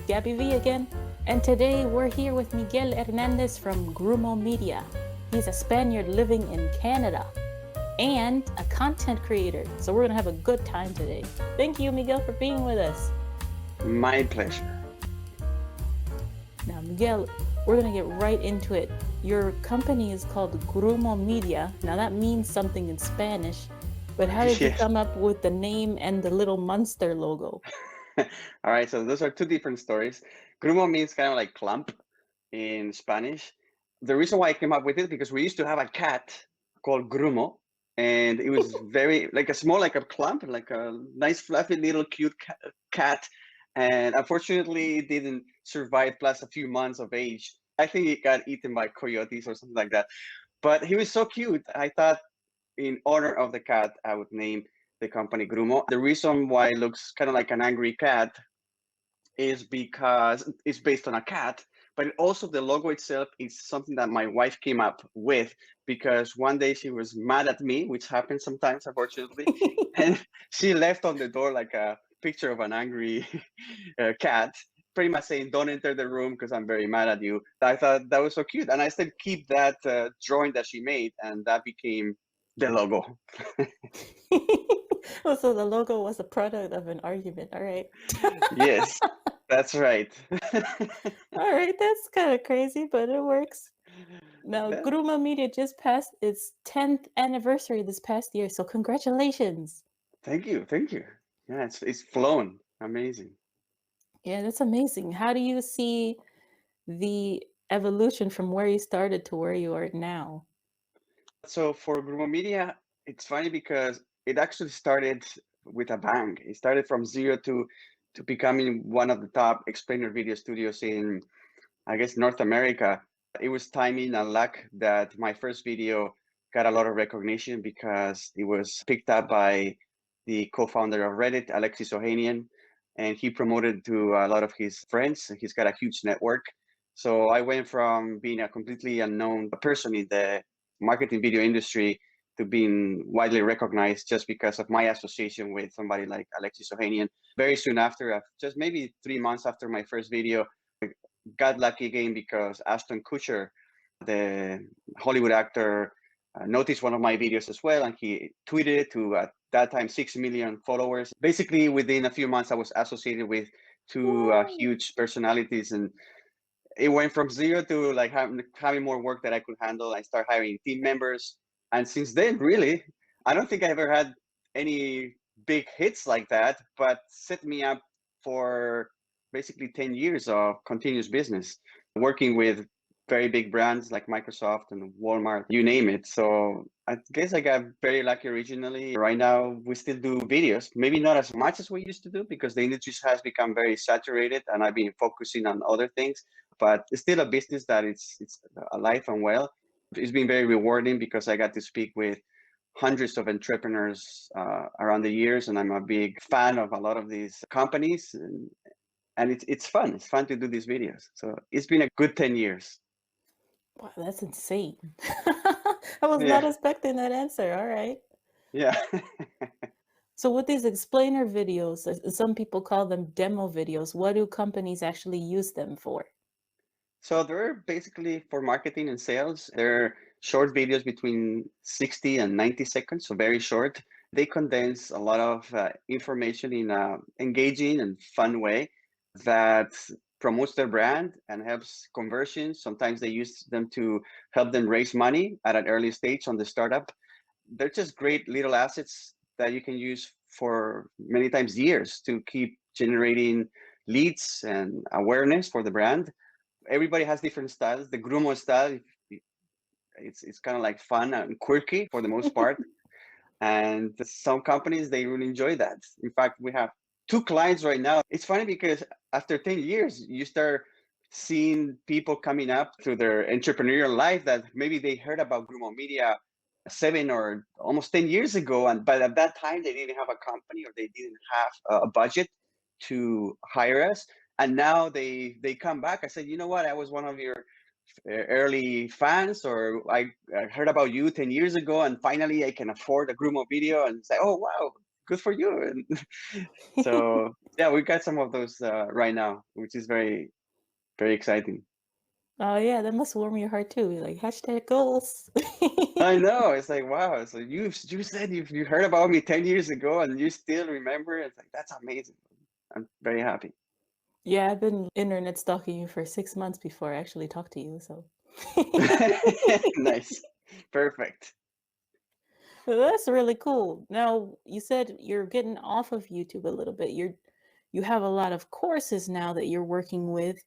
Gabby V again, and today we're here with Miguel Hernandez from Grumo Media. He's a Spaniard living in Canada and a content creator, so we're gonna have a good time today. Thank you, Miguel, for being with us. My pleasure. Now, Miguel, we're gonna get right into it. Your company is called Grumo Media. Now that means something in Spanish, but how did you come up with the name and the little monster logo? All right, so those are two different stories. Grumo means kind of like clump in Spanish. The reason why I came up with it because we used to have a cat called Grumo, and it was very like a clump, like a nice fluffy little cute cat. And unfortunately, it didn't survive past a few months of age. I think it got eaten by coyotes or something like that. But he was so cute. I thought in honor of the cat, I would name the company Grumo. The reason why it looks kind of like an angry cat is because it's based on a cat, but also the logo itself is something that my wife came up with because one day she was mad at me, which happens sometimes, unfortunately, and she left on the door like a picture of an angry cat, pretty much saying, "Don't enter the room because I'm very mad at you." I thought that was so cute, and I still keep that drawing that she made, and that became the logo. Oh, so the logo was a product of an argument. All right. Yes, that's right. All right, that's kind of crazy, but it works. Now, Grumo Media just passed its 10th anniversary this past year, so congratulations. Thank you. Yeah, it's flown. Amazing. Yeah, that's amazing. How do you see the evolution from where you started to where you are now? So for Grumo Media, it's funny because it actually started with a bang. It started from zero to becoming one of the top explainer video studios in, I guess, North America. It was timing and luck that my first video got a lot of recognition because it was picked up by the co-founder of Reddit, Alexis Ohanian, and he promoted to a lot of his friends. He's got a huge network. So I went from being a completely unknown person in the marketing video industry to being widely recognized just because of my association with somebody like Alexis Ohanian. Very soon after, just maybe 3 months after my first video, I got lucky again because Ashton Kutcher, the Hollywood actor, noticed one of my videos as well, and he tweeted it to at that time 6 million followers. Basically, within a few months, I was associated with two huge personalities, and it went from zero to like having more work that I could handle. I started hiring team members, and since then, really, I don't think I ever had any big hits like that, but set me up for basically 10 years of continuous business, working with very big brands like Microsoft and Walmart, you name it. So I guess I got very lucky originally. Right now, we still do videos, maybe not as much as we used to do because the industry has become very saturated and I've been focusing on other things, but it's still a business that it's alive and well. It's been very rewarding because I got to speak with hundreds of entrepreneurs around the years, and I'm a big fan of a lot of these companies, and it's fun. It's fun to do these videos. So it's been a good 10 years. Wow, that's insane. I was not expecting that answer. All right. Yeah. So with these explainer videos, some people call them demo videos. What do companies actually use them for? So they're basically for marketing and sales. They're short videos between 60 and 90 seconds, so very short. They condense a lot of information in an engaging and fun way that promotes their brand and helps conversions. Sometimes they use them to help them raise money at an early stage on the startup. They're just great little assets that you can use for many times years to keep generating leads and awareness for the brand. Everybody has different styles. The Grumo style, it's kind of like fun and quirky for the most part. And some companies, they really enjoy that. In fact, we have two clients right now. It's funny because after 10 years, you start seeing people coming up through their entrepreneurial life that maybe they heard about Grumo Media 7 or almost 10 years ago. But at that time, they didn't have a company or they didn't have a budget to hire us. And now they come back. I said, you know what? I was one of your early fans, or I heard about you 10 years ago, and finally I can afford a Grumo video and say, oh, wow, good for you. And so yeah, we got some of those right now, which is very, very exciting. Oh yeah, that must warm your heart too. You're like hashtag goals. I know. It's like, wow. So you said you heard about me 10 years ago and you still remember. It's like, that's amazing. I'm very happy. Yeah, I've been internet stalking you for 6 months before I actually talked to you, so Nice. Perfect. well, that's really cool. Now, you said you're getting off of YouTube a little bit. You have a lot of courses now that you're working with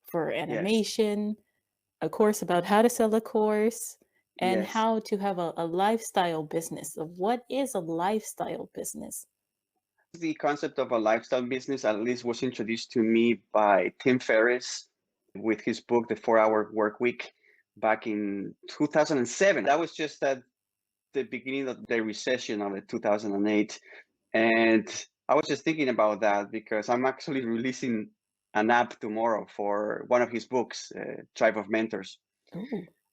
for Yes. animation, a course about how to sell a course, and Yes. how to have a lifestyle business. So what is a lifestyle business? The concept of a lifestyle business at least was introduced to me by Tim Ferriss with his book, The 4 Hour Work Week, back in 2007. That was just at the beginning of the recession of the 2008. And I was just thinking about that because I'm actually releasing an app tomorrow for one of his books, Tribe of Mentors. Oh,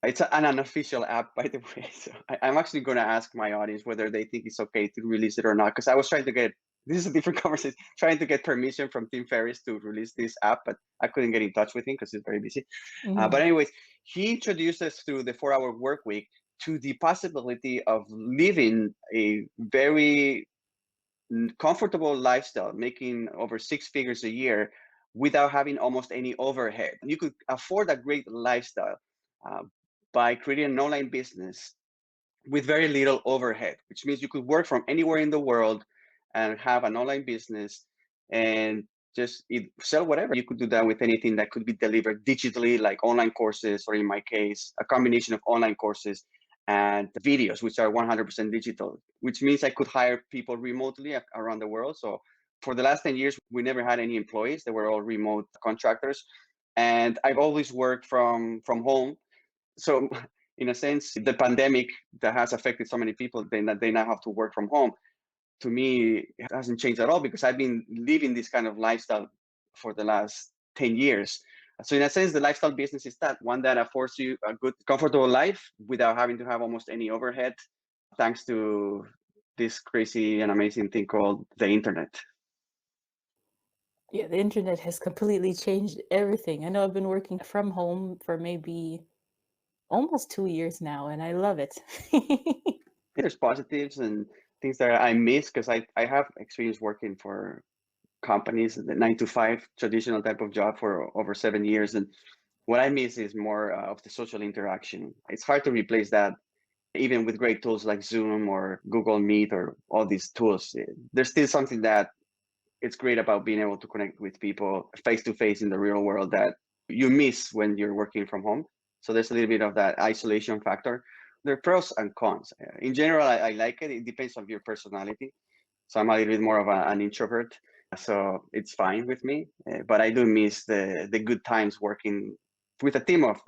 It's an unofficial app, by the way. So I'm actually going to ask my audience whether they think it's okay to release it or not. Because I was trying to get, this is a different conversation, trying to get permission from Tim Ferriss to release this app, but I couldn't get in touch with him because he's very busy. But mhm. anyways, he introduced us through the 4 Hour Work Week to the possibility of living a very comfortable lifestyle, making over 6 figures a year without having almost any overhead. You could afford a great lifestyle uh, by creating an online business with very little overhead, which means you could work from anywhere in the world and have an online business and just sell whatever. You could do that with anything that could be delivered digitally, like online courses, or in my case, a combination of online courses and videos, which are 100% digital, which means I could hire people remotely around the world. So for the last 10 years, we never had any employees. They were all remote contractors. And I've always worked from home. So in a sense, the pandemic that has affected so many people, they now have to work from home. To me, it hasn't changed at all because I've been living this kind of lifestyle for the last 10 years. So in a sense, the lifestyle business is that one that affords you a good, comfortable life without having to have almost any overhead, thanks to this crazy and amazing thing called the internet. Yeah, the internet has completely changed everything. I know I've been working from home for maybe almost 2 years now, and I love it. There's positives and things that I miss because I have experience working for companies, the 9 to 5 traditional type of job for over 7 years. And what I miss is more of the social interaction. It's hard to replace that, even with great tools like Zoom or Google Meet or all these tools. There's still something that it's great about being able to connect with people face to face in the real world that you miss when you're working from home. So there's a little bit of that isolation factor. There are pros and cons. In general, I like it. It depends on your personality. So I'm a little bit more of an introvert, so it's fine with me. But I do miss the good times working with a team of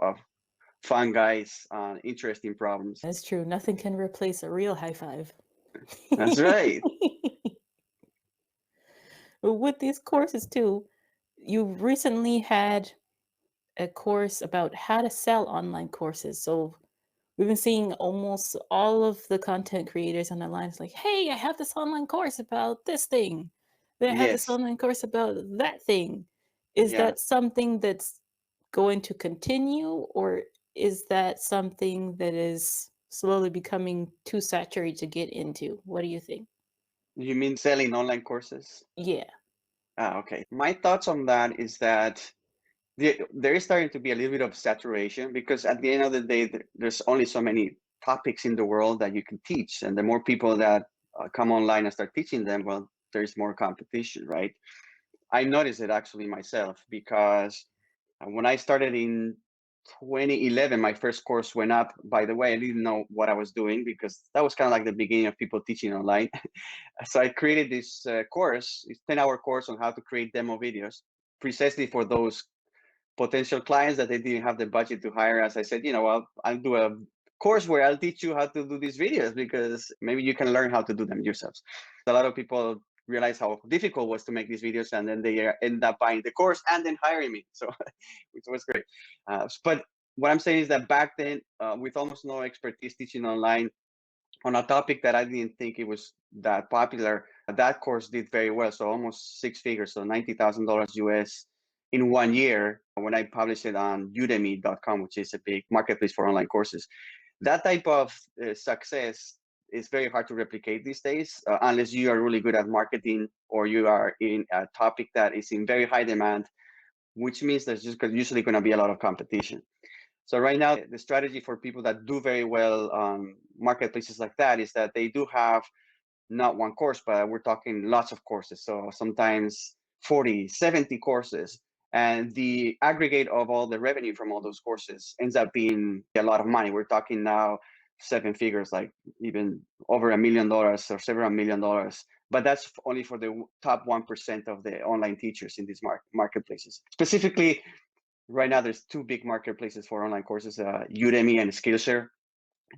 fun guys on interesting problems. That's true. Nothing can replace a real high five. That's right. But with these courses too, you recently had a course about how to sell online courses. So we've been seeing almost all of the content creators on the line. It's like, hey, I have this online course about this thing. Then I have this Yes. online course about that thing. Is Yeah. that something that's going to continue, or is that something that is slowly becoming too saturated to get into? What do you think? You mean selling online courses? Yeah. Okay. My thoughts on that is that there is starting to be a little bit of saturation because at the end of the day, there's only so many topics in the world that you can teach. And the more people that come online and start teaching them, well, there's more competition, right? I noticed it actually myself because when I started in 2011, my first course went up. By the way, I didn't know what I was doing because that was kind of like the beginning of people teaching online. So I created this course, this 10-hour course on how to create demo videos precisely for those potential clients that they didn't have the budget to hire. As I said, I'll do a course where I'll teach you how to do these videos because maybe you can learn how to do them yourselves. A lot of people realize how difficult it was to make these videos, and then they end up buying the course and then hiring me. So, which was great. But what I'm saying is that back then, with almost no expertise teaching online on a topic that I didn't think it was that popular, That course did very well, so almost six figures, so $90,000 US in 1 year when I published it on udemy.com, which is a big marketplace for online courses. That type of success is very hard to replicate these days unless you are really good at marketing or you are in a topic that is in very high demand, which means there's just usually going to be a lot of competition. So right now, the strategy for people that do very well on marketplaces like that is that they do have not one course, but we're talking lots of courses. So sometimes 40, 70 courses. And the aggregate of all the revenue from all those courses ends up being a lot of money. We're talking now seven figures, like even over $1 million or several $1 million. But that's only for the top 1% of the online teachers in these marketplaces. Specifically, right now, there's two big marketplaces for online courses, Udemy and Skillshare.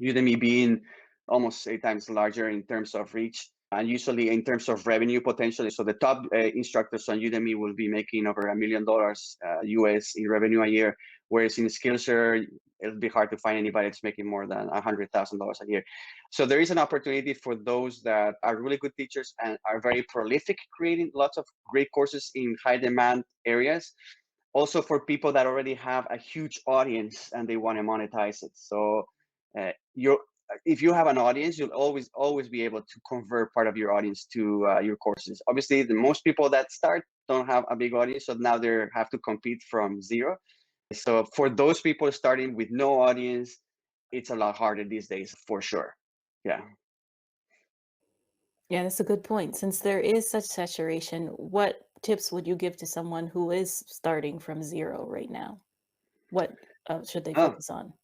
Udemy being almost 8 times larger in terms of reach and usually in terms of revenue potentially. So the top instructors on Udemy will be making over $1 million US in revenue a year, whereas in Skillshare, it'll be hard to find anybody that's making more than $100,000 a year. So there is an opportunity for those that are really good teachers and are very prolific, creating lots of great courses in high demand areas. Also for people that already have a huge audience and they want to monetize it. So if you have an audience, you'll always be able to convert part of your audience to your courses. Obviously, the most people that start don't have a big audience, so now they have to compete from zero. So for those people starting with no audience, it's a lot harder these days for sure. Yeah. Yeah, that's a good point. Since there is such saturation, what tips would you give to someone who is starting from zero right now? What should they focus on?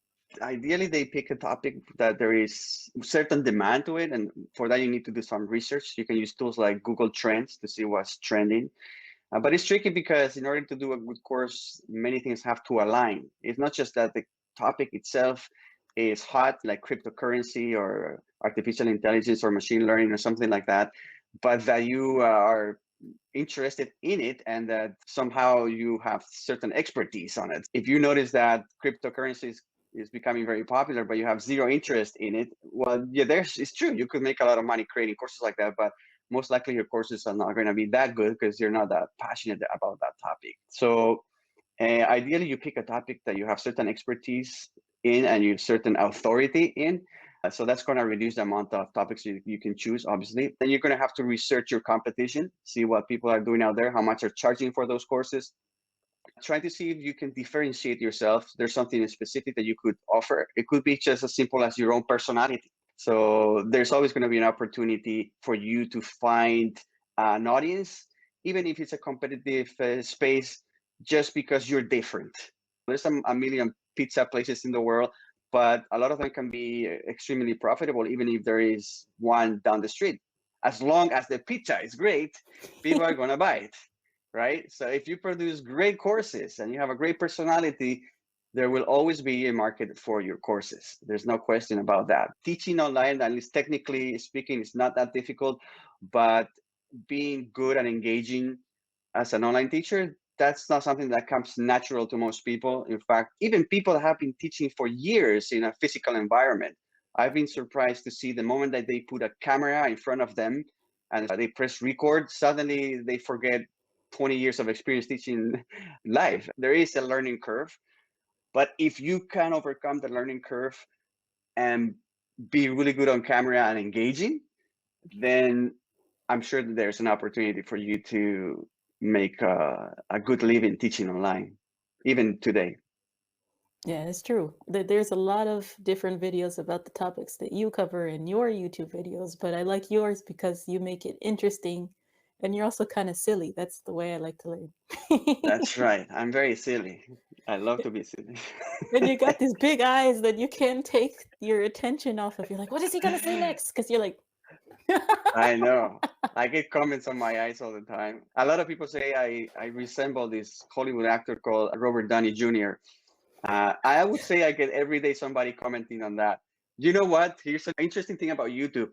Ideally, they pick a topic that there is certain demand to it, and for that you need to do some research. You can use tools like Google Trends to see what's trending. But it's tricky because in order to do a good course, many things have to align. It's not just that the topic itself is hot, like cryptocurrency or artificial intelligence or machine learning or something like that, but that you are interested in it and that somehow you have certain expertise on it. If you notice that cryptocurrency is becoming very popular, but you have zero interest in it, well, yeah, it's true. You could make a lot of money creating courses like that, but most likely your courses are not going to be that good because you're not that passionate about that topic. So ideally, you pick a topic that you have certain expertise in and you have certain authority in. So that's going to reduce the amount of topics you can choose, obviously. Then you're going to have to research your competition, see what people are doing out there, how much are charging for those courses. Try to see if you can differentiate yourself. There's something specific that you could offer. It could be just as simple as your own personality. So there's always going to be an opportunity for you to find an audience, even if it's a competitive space, just because you're different. There's a million pizza places in the world, but a lot of them can be extremely profitable, even if there is one down the street. As long as the pizza is great, people are going to buy it, right? So if you produce great courses and you have a great personality, there will always be a market for your courses. There's no question about that. Teaching online, at least technically speaking, is not that difficult, but being good and engaging as an online teacher, that's not something that comes natural to most people. In fact, even people that have been teaching for years in a physical environment, I've been surprised to see the moment that they put a camera in front of them and they press record, suddenly they forget 20 years of experience teaching live. There is a learning curve, but if you can overcome the learning curve and be really good on camera and engaging, then I'm sure that there's an opportunity for you to make a good living teaching online, even today. Yeah, it's true. There's a lot of different videos about the topics that you cover in your YouTube videos, but I like yours because you make it interesting and you're also kind of silly. That's the way I like to learn. That's right. I'm very silly. I love to be silly. And you got these big eyes that you can't take your attention off of. You're like, what is he gonna say next? Because you're like, I know. I get comments on my eyes all the time. A lot of people say I resemble this Hollywood actor called Robert Downey Jr. I would say I get every day somebody commenting on that. You know what? Here's an interesting thing about YouTube.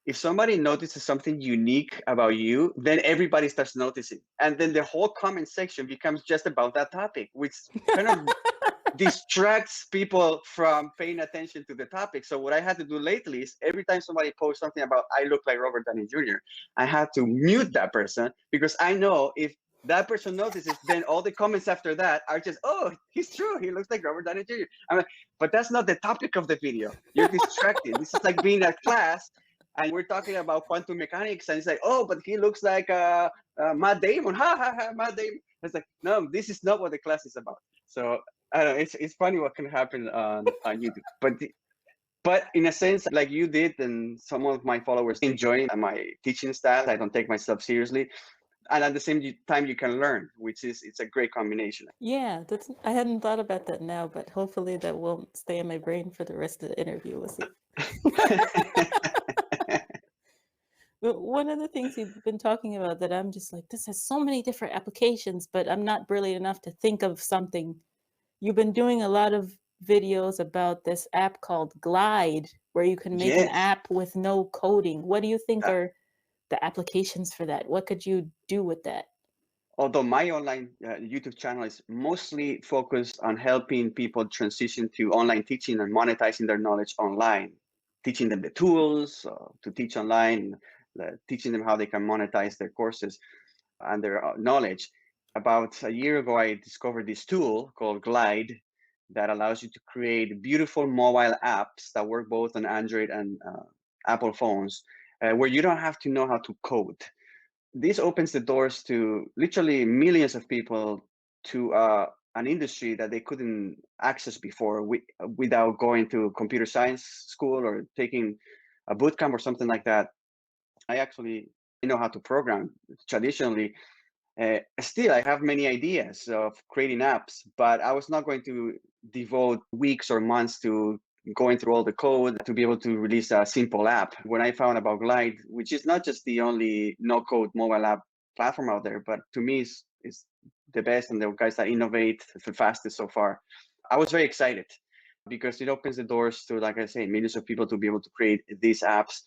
If somebody notices something unique about you, then everybody starts noticing. And then the whole comment section becomes just about that topic, which kind of distracts people from paying attention to the topic. So what I had to do lately is every time somebody posts something about I look like Robert Downey Jr., I had to mute that person because I know if that person notices, then all the comments after that are just, oh, he's true. He looks like Robert Downey Jr. I'm like, but that's not the topic of the video. You're distracted. This is like being at class and we're talking about quantum mechanics and it's like, oh, but he looks like Matt Damon. Ha ha ha, Matt Damon. It's like, no, this is not what the class is about. So I don't know. It's funny what can happen on YouTube, but in a sense, like you did, and some of my followers enjoy my teaching style. I don't take myself seriously, and at the same time, you can learn, which is it's a great combination. Yeah, that's I hadn't thought about that now, but hopefully that won't stay in my brain for the rest of the interview. We'll see. But one of the things you've been talking about that I'm just like, this has so many different applications, but I'm not brilliant enough to think of something. You've been doing a lot of videos about this app called Glide, where you can make an Yes. app with no coding. What do you think Uh, are the applications for that? What could you do with that? Although my online YouTube channel is mostly focused on helping people transition to online teaching and monetizing their knowledge online, teaching them the tools to teach online, teaching them how they can monetize their courses and their knowledge. About a year ago, I discovered this tool called Glide that allows you to create beautiful mobile apps that work both on Android and Apple phones, where you don't have to know how to code. This opens the doors to literally millions of people to an industry that they couldn't access before without going to computer science school or taking a boot camp or something like that. I actually know how to program traditionally. Still, I have many ideas of creating apps, but I was not going to devote weeks or months to going through all the code to be able to release a simple app. When I found about Glide, which is not just the only no-code mobile app platform out there, but to me is the best and the guys that innovate the fastest so far. I was very excited because it opens the doors to, like I say, millions of people to be able to create these apps.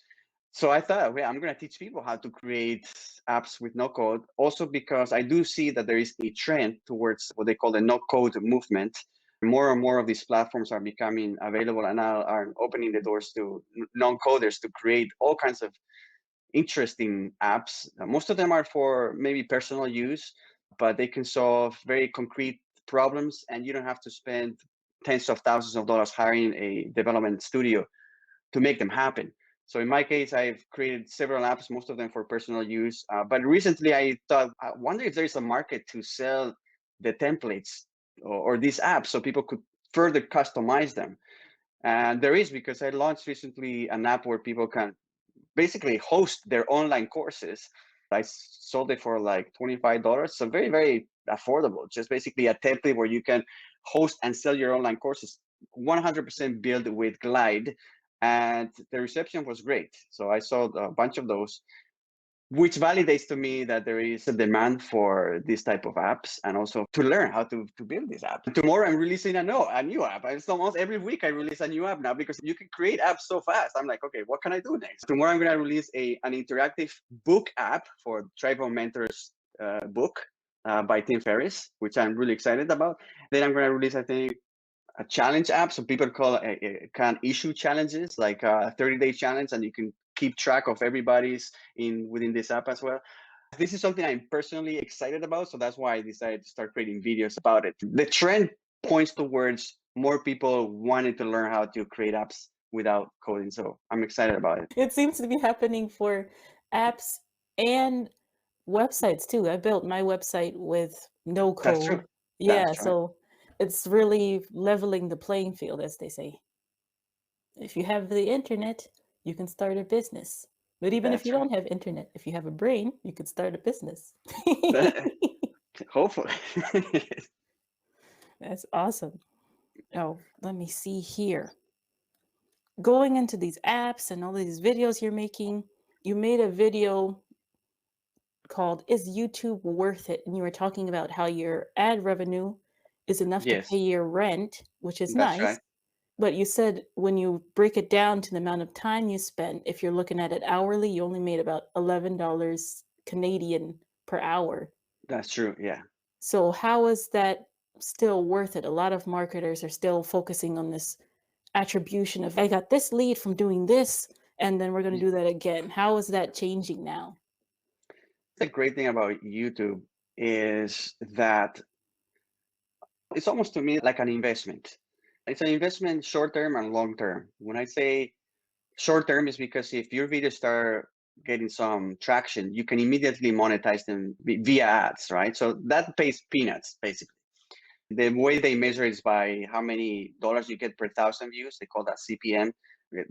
So I thought, well, I'm going to teach people how to create apps with no code. Also, because I do see that there is a trend towards what they call the no code movement. More and more of these platforms are becoming available and now are opening the doors to non-coders to create all kinds of interesting apps. Most of them are for maybe personal use, but they can solve very concrete problems and you don't have to spend tens of thousands of dollars hiring a development studio to make them happen. So in my case, I've created several apps, most of them for personal use. But recently I thought, I wonder if there is a market to sell the templates or these apps so people could further customize them. And there is, because I launched recently an app where people can basically host their online courses. I sold it for like $25. So very, very affordable. Just basically a template where you can host and sell your online courses, 100% built with Glide. And the reception was great. So I sold a bunch of those, which validates to me that there is a demand for this type of apps and also to learn how to build this app. Tomorrow I'm releasing a new app. It's almost every week I release a new app now because you can create apps so fast. I'm like, okay, what can I do next? Tomorrow I'm going to release an interactive book app for Tribal Mentors book by Tim Ferriss, which I'm really excited about. Then I'm going to release, I think, a challenge app. So people can issue challenges like a 30-day challenge, and you can keep track of everybody's within this app as well. This is something I'm personally excited about. So that's why I decided to start creating videos about it. The trend points towards more people wanting to learn how to create apps without coding. So I'm excited about it. It seems to be happening for apps and websites too. I built my website with no That's true. code. Yeah, That's right. so it's really leveling the playing field, as they say. If you have the internet, you can start a business. But even if you That's right. don't have internet, if you have a brain, you could start a business. Hopefully. That's awesome. Oh, let me see here. Going into these apps and all these videos you're making, you made a video called Is YouTube Worth It? And you were talking about how your ad revenue is enough to pay Yes, your rent, which is that's nice. right. But you said when you break it down to the amount of time you spent, if you're looking at it hourly, you only made about $11 Canadian per hour. That's true. Yeah. So how is that still worth it? A lot of marketers are still focusing on this attribution of, I got this lead from doing this, and then we're going to do that again. How is that changing now? The great thing about YouTube is that it's almost to me like an investment. It's an investment short term and long term. When I say short term, is because if your videos start getting some traction, you can immediately monetize them via ads, right? So that pays peanuts, basically. The way they measure is by how many dollars you get per thousand views. They call that CPM.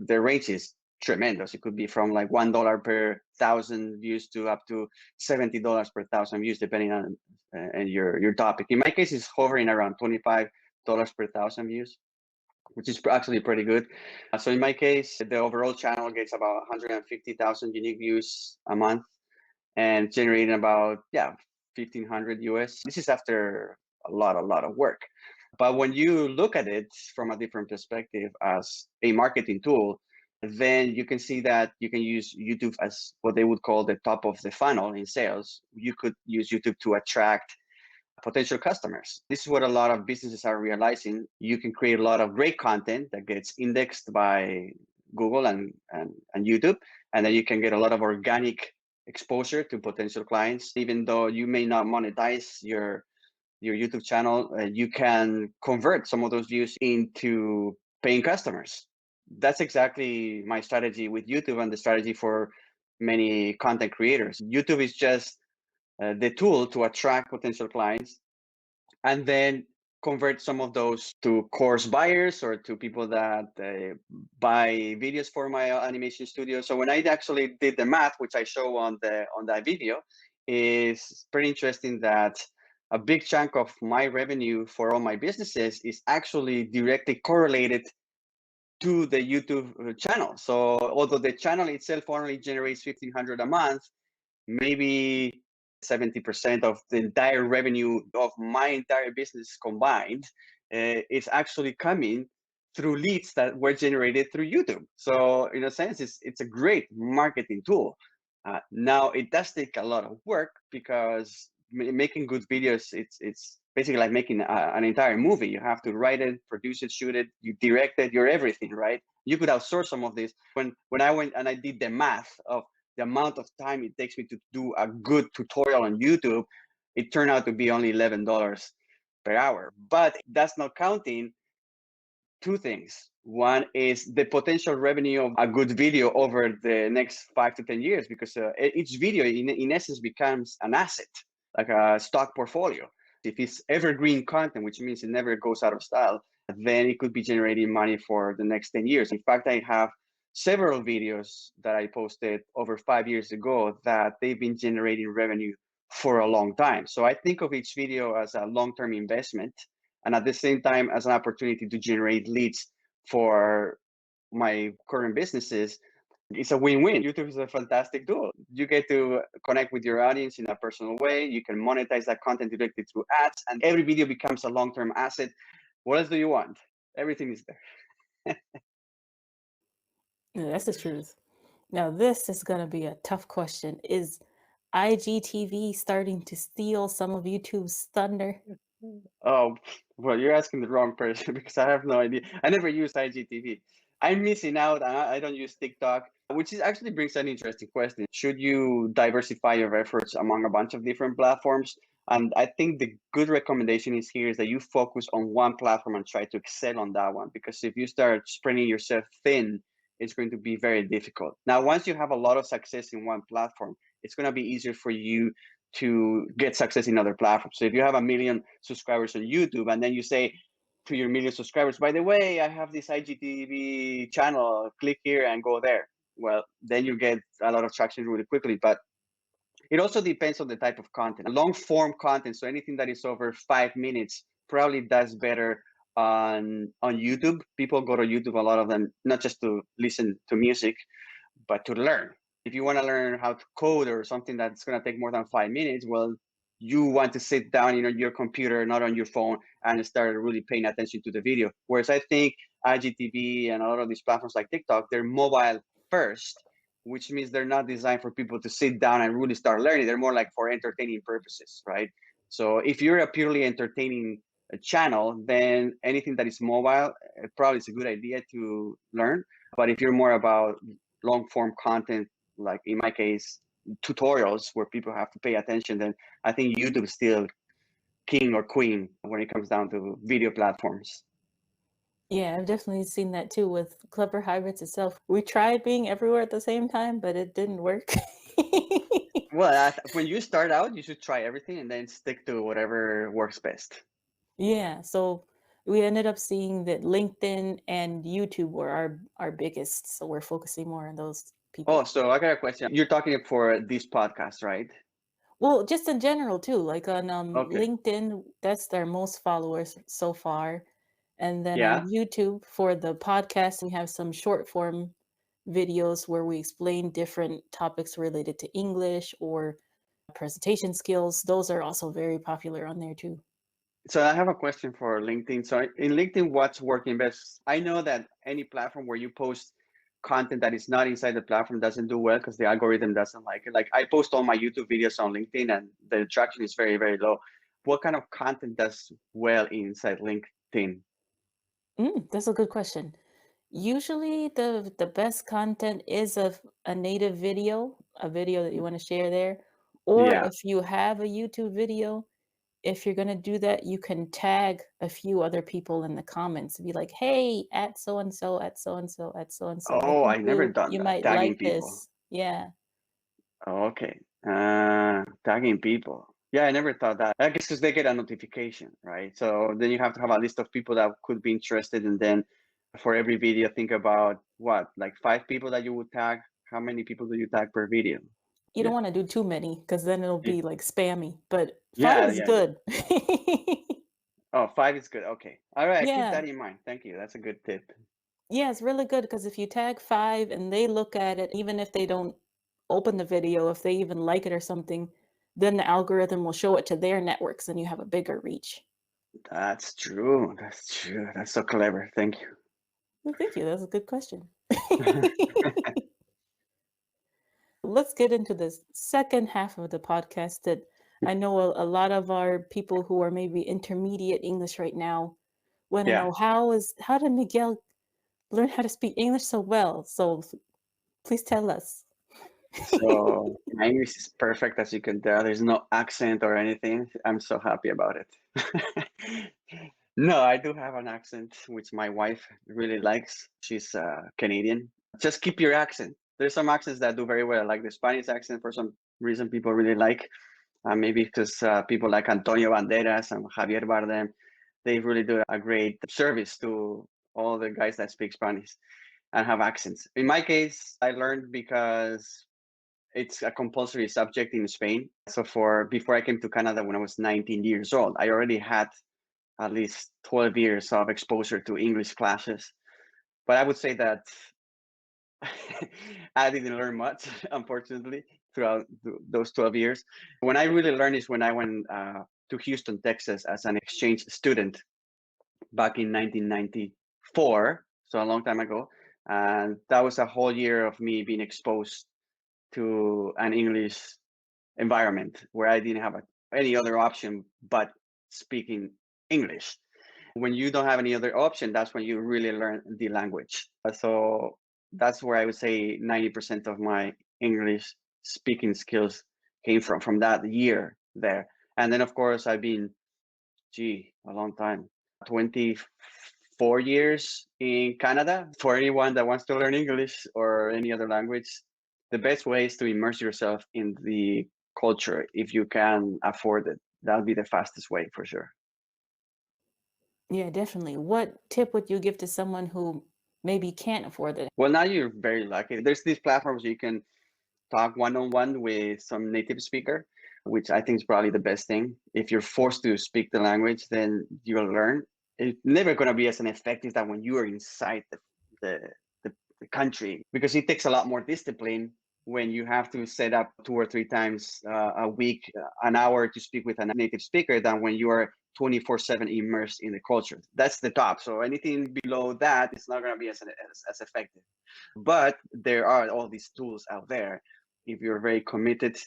The range is tremendous. It could be from like $1 per thousand views to up to $70 per thousand views, depending on your topic. In my case, it's hovering around $25 per thousand views, which is actually pretty good. So in my case, the overall channel gets about 150,000 unique views a month and generating about 1,500 US. This is after a lot of work. But when you look at it from a different perspective as a marketing tool, then you can see that you can use YouTube as what they would call the top of the funnel in sales. You could use YouTube to attract potential customers. This is what a lot of businesses are realizing. You can create a lot of great content that gets indexed by Google and YouTube, and then you can get a lot of organic exposure to potential clients. Even though you may not monetize your YouTube channel, you can convert some of those views into paying customers. That's exactly my strategy with YouTube and the strategy for many content creators. YouTube is just the tool to attract potential clients and then convert some of those to course buyers or to people that buy videos for my animation studio. So when I actually did the math, which I show on that video, is pretty interesting that a big chunk of my revenue for all my businesses is actually directly correlated to the YouTube channel. So although the channel itself only generates 1,500 a month, maybe 70% of the entire revenue of my entire business combined is actually coming through leads that were generated through YouTube. So in a sense, it's a great marketing tool. Now it does take a lot of work because making good videos, it's basically like making an entire movie. You have to write it, produce it, shoot it, you direct it, you're everything, right? You could outsource some of this. When I went and I did the math of the amount of time it takes me to do a good tutorial on YouTube, it turned out to be only $11 per hour. But that's not counting two things. One is the potential revenue of a good video over the next 5 to 10 years, because each video in essence becomes an asset, like a stock portfolio. If it's evergreen content, which means it never goes out of style, then it could be generating money for the next 10 years. In fact, I have several videos that I posted over 5 years ago that they've been generating revenue for a long time. So I think of each video as a long-term investment, and at the same time as an opportunity to generate leads for my current businesses. It's a win-win. YouTube is a fantastic tool. You get to connect with your audience in a personal way. You can monetize that content directly through ads, and every video becomes a long-term asset. What else do you want? Everything is there. Yeah, that's the truth. Now, this is going to be a tough question. Is IGTV starting to steal some of YouTube's thunder? Oh, well, you're asking the wrong person because I have no idea. I never used IGTV. I'm missing out. I don't use TikTok, which is actually brings an interesting question. Should you diversify your efforts among a bunch of different platforms? And I think the good recommendation is here is that you focus on one platform and try to excel on that one. Because if you start spreading yourself thin, it's going to be very difficult. Now, once you have a lot of success in one platform, it's going to be easier for you to get success in other platforms. So if you have 1 million subscribers on YouTube and then you say to your 1 million subscribers, by the way, I have this IGTV channel, click here and go there. Well, then you get a lot of traction really quickly. But it also depends on the type of content. Long form content, so anything that is over 5 minutes probably does better on YouTube. People go to YouTube, a lot of them, not just to listen to music, but to learn. If you want to learn how to code or something that's going to take more than 5 minutes, well, you want to sit down on your computer, not on your phone, and start really paying attention to the video. Whereas I think IGTV and a lot of these platforms like TikTok, they're mobile first, which means they're not designed for people to sit down and really start learning. They're more like for entertaining purposes, right? So if you're a purely entertaining channel, then anything that is mobile probably is a good idea to learn. But if you're more about long form content, like in my case, tutorials where people have to pay attention, then I think YouTube is still king or queen when it comes down to video platforms. Yeah, I've definitely seen that too with Clever Hybrids itself. We tried being everywhere at the same time, but it didn't work. Well, when you start out, you should try everything and then stick to whatever works best. Yeah, so we ended up seeing that LinkedIn and YouTube were our biggest, so we're focusing more on those Oh, people. so I got a question. You're talking for this podcast, right? Well, just in general too, like on Okay. LinkedIn, that's their most followers so far. And then on Yeah. YouTube for the podcast, we have some short form videos where we explain different topics related to English or presentation skills. Those are also very popular on there too. So I have a question for LinkedIn. So in LinkedIn, what's working best? I know that any platform where you post content that is not inside the platform doesn't do well because the algorithm doesn't like it. Like I post all my YouTube videos on LinkedIn and the traction is very, very low. What kind of content does well inside LinkedIn? That's a good question. Usually the best content is a native video, a video that you want to share there. Or Yeah. if you have a YouTube video, if you're gonna do that, you can tag a few other people in the comments. Be like, "Hey, at so and so, at so and so, at so and so. I Oh, think I never you done you that. might Tagging like people. this." Yeah. Okay. Tagging people. Yeah, I never thought that. I guess because they get a notification, right? So then you have to have a list of people that could be interested, and then for every video, think about what, like 5 people that you would tag. How many people do you tag per video? You don't Yeah. want to do too many because then it'll Yeah. be like spammy. But five Yeah. is Yeah. Yeah. good. Oh, 5 is good. Okay. All right. I keep Yeah. that in mind. Thank you. That's a good tip. Yeah, it's really good because if you tag five and they look at it, even if they don't open the video, if they even like it or something, then the algorithm will show it to their networks and you have a bigger reach. That's true. That's true. That's so clever. Thank Well, thank you. That's a good question. you. Let's get into this second half of the podcast that I know a lot of our people who are maybe intermediate English right now want to Yeah. know how did Miguel learn how to speak English so well? So please tell us. So my English is perfect, as you can tell. There's no accent or anything. I'm so happy about it. No, I do have an accent, which my wife really likes. She's Canadian. Just keep your accent. There's some accents that do very well, like the Spanish accent. For some reason, people really like. Maybe because people like Antonio Banderas and Javier Bardem, they really do a great service to all the guys that speak Spanish and have accents. In my case, I learned because it's a compulsory subject in Spain. So for before I came to Canada when I was 19 years old, I already had at least 12 years of exposure to English classes. But I would say that I didn't learn much, unfortunately, throughout those 12 years. When I really learned is when I went to Houston, Texas as an exchange student back in 1994, so a long time ago. And that was a whole year of me being exposed to an English environment where I didn't have any other option but speaking English. When you don't have any other option, that's when you really learn the language. So that's where I would say 90% of my English speaking skills came from that year there. And then, of course, I've been, a long time, 24 years in Canada. For anyone that wants to learn English or any other language, the best way is to immerse yourself in the culture if you can afford it. That'll be the fastest way for sure. Yeah, definitely. What tip would you give to someone who maybe can't afford it? Well, now you're very lucky. There's these platforms you can talk one-on-one with some native speaker, which I think is probably the best thing. If you're forced to speak the language, then you'll learn. It's never going to be as an effective that when you are inside the, the, the country, because it takes a lot more discipline when you have to set up 2 or 3 times a week, an hour to speak with a native speaker than when you are 24/7 immersed in the culture. That's the top. So anything below that is not going to be as effective. But there are all these tools out there if you're very committed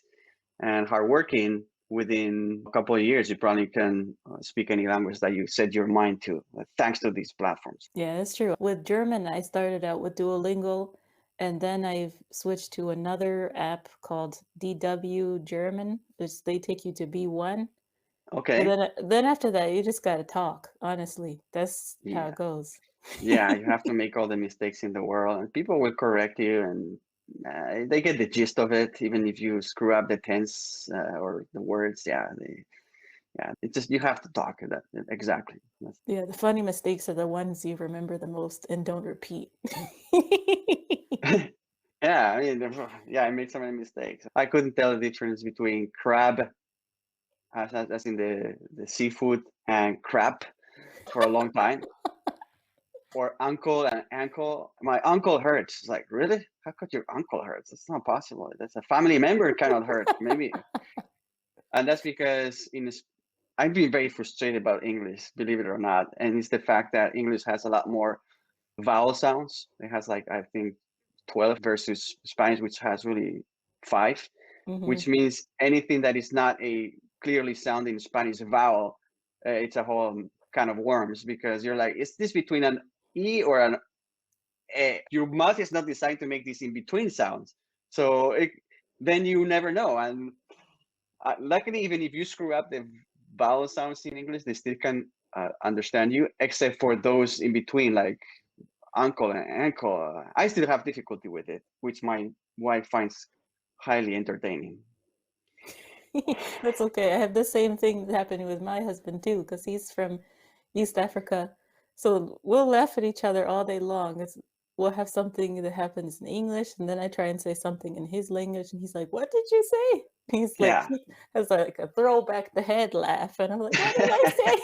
and hardworking, within a couple of years, you probably can speak any language that you set your mind to, thanks to these platforms. Yeah, that's true. With German, I started out with Duolingo, and then I've switched to another app called DW German, which they take you to B1. And Okay. then after that, you just gotta talk. Honestly, that's how Yeah. it goes. Yeah, you have to make all the mistakes in the world, and people will correct you, and they get the gist of it, even if you screw up the tense or the words. Yeah, it's just you have to talk that exactly. Yeah, the funny mistakes are the ones you remember the most and don't repeat. Yeah, I mean, I made so many mistakes. I couldn't tell the difference between crab, as in the seafood, and crap for a long time. Or uncle and ankle. My uncle hurts. It's like, really? How could your uncle hurt? It's not possible. That's a family member cannot hurt. Maybe. And that's because I've been very frustrated about English, believe it or not. And it's the fact that English has a lot more vowel sounds. It has like, I think, 12 versus Spanish, which has really 5, Hmm. which means anything that is not a clearly sounding Spanish vowel, it's a whole kind of worms, because you're like, is this between an E or an A? Your mouth is not designed to make these in between sounds. So then you never know. And luckily, even if you screw up the vowel sounds in English, they still can understand you, except for those in between, like uncle and ankle. I still have difficulty with it, which my wife finds highly entertaining. That's okay. I have the same thing happening with my husband too, because he's from East Africa. So we'll laugh at each other all day long. We'll have something that happens in English, and then I try and say something in his language, and he's like, "What did you say?" He's like, Yeah. he has like a throwback the head laugh, and I'm like, "What did I say?"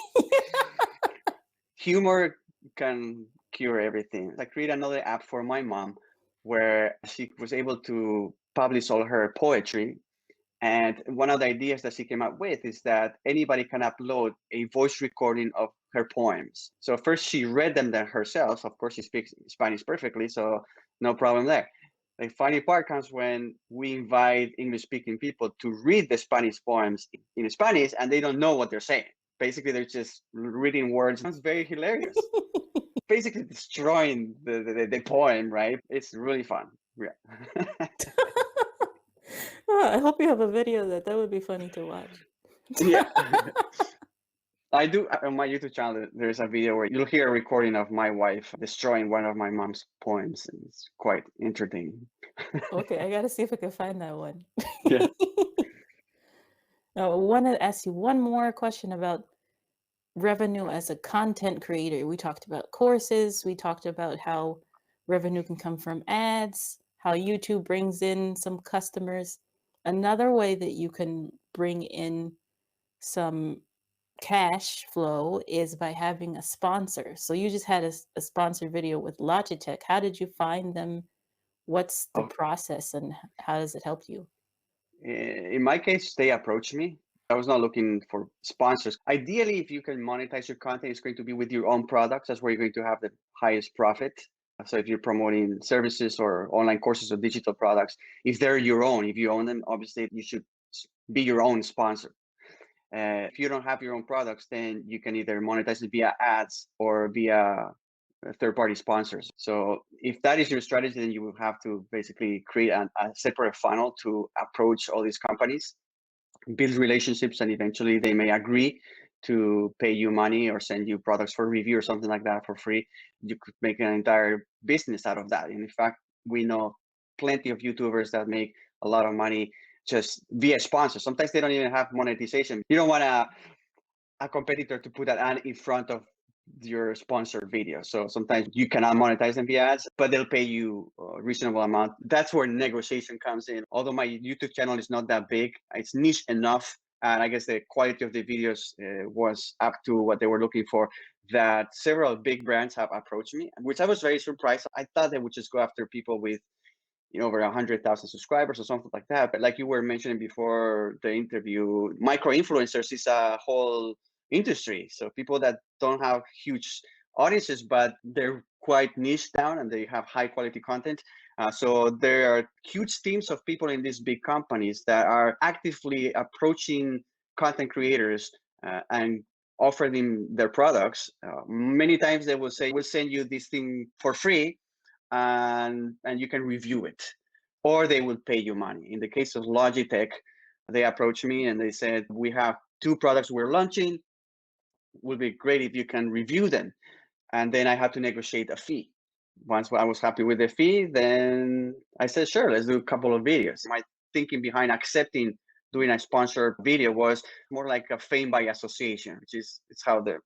Humor can cure everything. I created another app for my mom where she was able to publish all her poetry. And one of the ideas that she came up with is that anybody can upload a voice recording of her poems. So first she read them herself. Of course, she speaks Spanish perfectly, so no problem there. The funny part comes when we invite English-speaking people to read the Spanish poems in Spanish, and they don't know what they're saying. Basically, they're just reading words. It's very hilarious. Basically destroying the poem, right? It's really fun. Yeah. Oh, I hope you have a video of that. That would be funny to watch. Yeah. I do on my YouTube channel. There's a video where you'll hear a recording of my wife destroying one of my mom's poems, and it's quite entertaining. Okay, I gotta see if I can find that one. Yeah. Now, I want to ask you one more question about revenue as a content creator. We talked about courses, we talked about how revenue can come from ads, how YouTube brings in some customers. Another way that you can bring in some cash flow is by having a sponsor. So you just had a sponsored video with Logitech. How did you find them? What's the Oh, process and how does it help you? in my case, they approached me. I was not looking for sponsors. Ideally, if you can monetize your content, it's going to be with your own products. That's where you're going to have the highest profit. So if you're promoting services or online courses or digital products, if they're your own, if you own them, obviously you should be your own sponsor. If you don't have your own products, then you can either monetize it via ads or via third-party sponsors. So if that is your strategy, then you will have to basically create a separate funnel to approach all these companies, build relationships, and eventually they may agree to pay you money or send you products for review or something like that for free. You could make an entire business out of that. And in fact, we know plenty of YouTubers that make a lot of money just via sponsors. Sometimes they don't even have monetization. You don't want a competitor to put an ad in front of your sponsored video. So sometimes you cannot monetize them via ads, but they'll pay you a reasonable amount. That's where negotiation comes in. Although my YouTube channel is not that big, it's niche enough. And I guess the quality of the videos was up to what they were looking for, that several big brands have approached me, which I was very surprised. I thought they would just go after people with over 100,000 subscribers or something like that. But like you were mentioning before the interview, micro influencers is a whole industry. So people that don't have huge audiences, but they're quite niche down and they have high quality content. So there are huge teams of people in these big companies that are actively approaching content creators and offer them their products, many times they will say, we'll send you this thing for free and you can review it, or they will pay you money. In the case of Logitech, they approached me and they said, we have 2 products we're launching, would be great if you can review them. And then I had to negotiate a fee. Once I was happy with the fee, then I said, sure, let's do a couple of videos. My thinking behind accepting doing a sponsored video was more like a fame by association, which is it's how the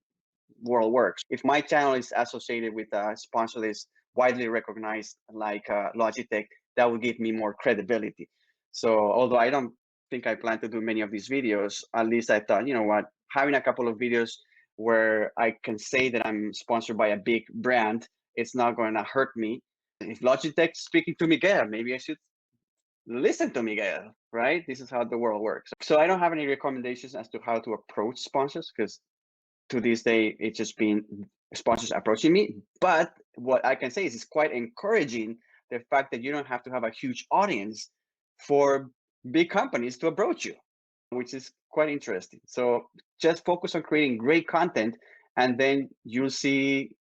world works. If my channel is associated with a sponsor that is widely recognized, like Logitech, that will give me more credibility. So although I don't think I plan to do many of these videos, at least I thought, you know what, having a couple of videos where I can say that I'm sponsored by a big brand, it's not going to hurt me. If Logitech speaking to Miguel, maybe I should listen to Miguel, right? This is how the world works. So I don't have any recommendations as to how to approach sponsors, because to this day, it's just been sponsors approaching me. But what I can say is it's quite encouraging, the fact that you don't have to have a huge audience for big companies to approach you, which is quite interesting. So just focus on creating great content, and then you'll see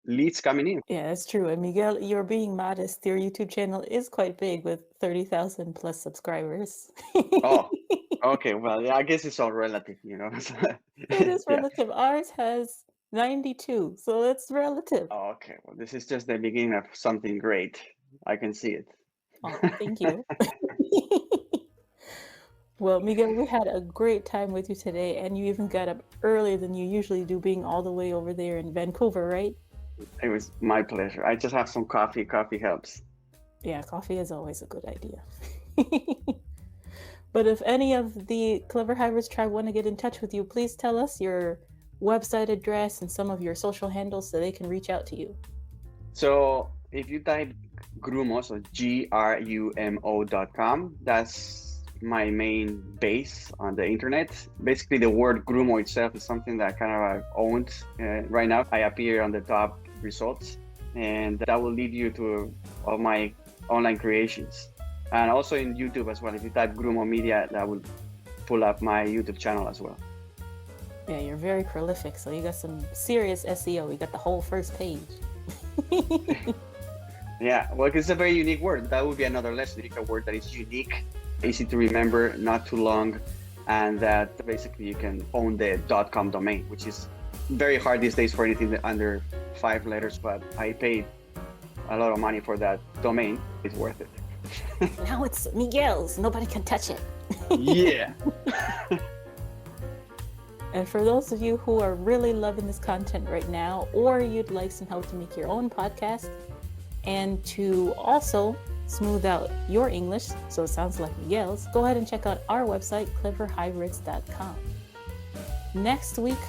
leads coming in. Yeah, that's true. And Miguel, you're being modest. Your YouTube channel is quite big with 30,000 plus subscribers. Oh, okay. Well, yeah, I guess it's all relative, you know. It is Yeah. relative. Ours has 92, so it's relative. Oh, okay. Well, this is just the beginning of something great. I can see it. Oh, thank you. Well, Miguel, we had a great time with you today, and you even got up earlier than you usually do, being all the way over there in Vancouver, right? It was my pleasure. I just have some coffee. Coffee helps. Yeah, coffee is always a good idea. But if any of the Clever Hybrids tribe want to get in touch with you, please tell us your website address and some of your social handles so they can reach out to you. So if you type Grumo, so GRUMO.com, that's my main base on the internet. Basically, the word Grumo itself is something that kind of I've owned right now. I appear on the top results, and that will lead you to all my online creations. And also in YouTube as well. If you type Grumo Media, that will pull up my YouTube channel as well. Yeah, you're very prolific, so you got some serious SEO. You got the whole first page. Yeah, well, it's a very unique word. That would be another lesson. A word that is unique, easy to remember, not too long, and that basically you can own the .com domain, which is very hard these days for anything under 5 letters, but I paid a lot of money for that domain. It's worth it. Now it's Miguel's. Nobody can touch it. Yeah. And for those of you who are really loving this content right now, or you'd like some help to make your own podcast and to also smooth out your English so it sounds like Miguel's, go ahead and check out our website, cleverhybrids.com. Next week,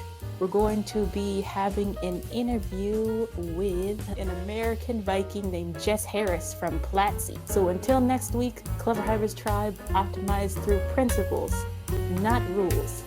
we're going to be having an interview with an American Viking named Jess Harris from Plattsy. So until next week, Clever Hybrids Tribe, optimize through principles, not rules.